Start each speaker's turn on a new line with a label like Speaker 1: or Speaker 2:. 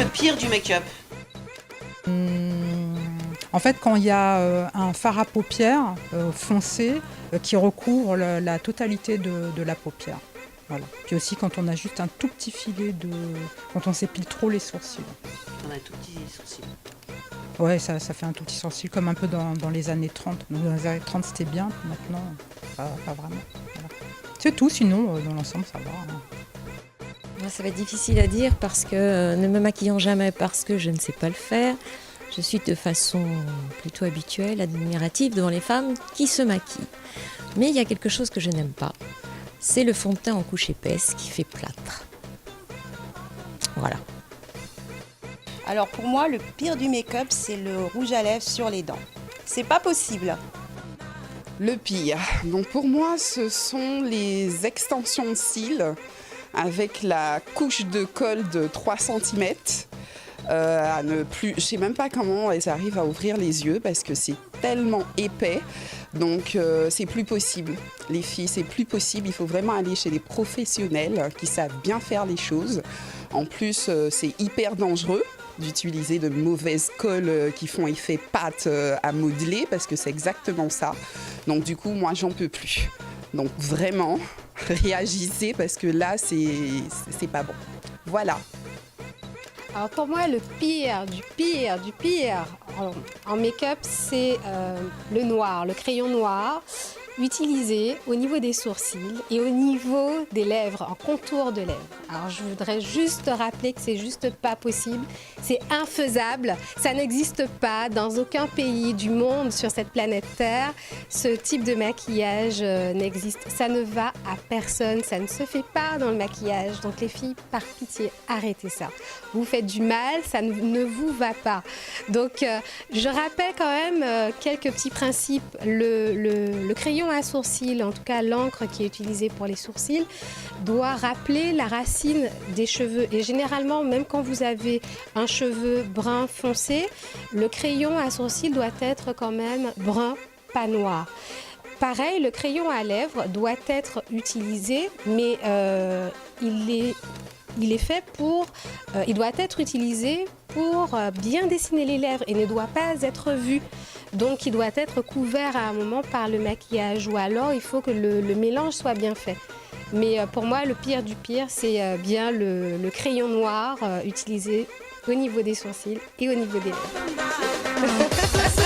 Speaker 1: pire du make-up?
Speaker 2: En fait, quand il y a un fard à paupières foncé qui recouvre la totalité de la paupière. Voilà. Puis aussi quand on a juste un tout petit filet quand on s'épile trop les sourcils.
Speaker 1: On a un tout petit sourcil.
Speaker 2: Ouais, ça fait un tout petit sourcil, comme un peu dans les années 30. Donc, dans les années 30, c'était bien, maintenant, pas vraiment. Voilà. C'est tout, sinon, dans l'ensemble, ça va.
Speaker 3: Moi, ça va être difficile à dire parce que ne me maquillant jamais parce que je ne sais pas le faire, je suis de façon plutôt habituelle, admirative devant les femmes qui se maquillent. Mais il y a quelque chose que je n'aime pas, c'est le fond de teint en couche épaisse qui fait plâtre. Voilà.
Speaker 4: Alors pour moi, le pire du make-up, c'est le rouge à lèvres sur les dents. C'est pas possible.
Speaker 5: Le pire, donc pour moi, ce sont les extensions de cils avec la couche de colle de 3 cm. À ne plus, je sais même pas comment elles arrivent à ouvrir les yeux parce que c'est tellement épais, donc c'est plus possible. Les filles, c'est plus possible, il faut vraiment aller chez des professionnels qui savent bien faire les choses. En plus, c'est hyper dangereux d'utiliser de mauvaises colles qui font effet pâte à modeler parce que c'est exactement ça. Donc du coup, moi, j'en peux plus. Donc vraiment, réagissez parce que là, c'est pas bon. Voilà.
Speaker 6: Alors pour moi, le pire du pire en make-up, c'est le noir, le crayon noir, utilisé au niveau des sourcils et au niveau des lèvres, en contour de lèvres. Alors je voudrais juste rappeler que c'est juste pas possible, c'est infaisable, ça n'existe pas dans aucun pays du monde sur cette planète Terre. Ce type de maquillage n'existe, ça ne va à personne, ça ne se fait pas dans le maquillage. Donc les filles, par pitié, arrêtez ça. Vous faites du mal, ça ne vous va pas. Donc je rappelle quand même quelques petits principes. Le crayon à sourcils, en tout cas l'encre qui est utilisée pour les sourcils, doit rappeler la racine des cheveux. Et généralement, même quand vous avez un cheveu brun foncé, le crayon à sourcils doit être quand même brun, pas noir. Pareil, le crayon à lèvres doit être utilisé, mais il est fait pour, il doit être utilisé pour bien dessiner les lèvres et ne doit pas être vu. Donc il doit être couvert à un moment par le maquillage ou alors il faut que le mélange soit bien fait. Mais pour moi, le pire du pire, c'est bien le crayon noir utilisé au niveau des sourcils et au niveau des lèvres.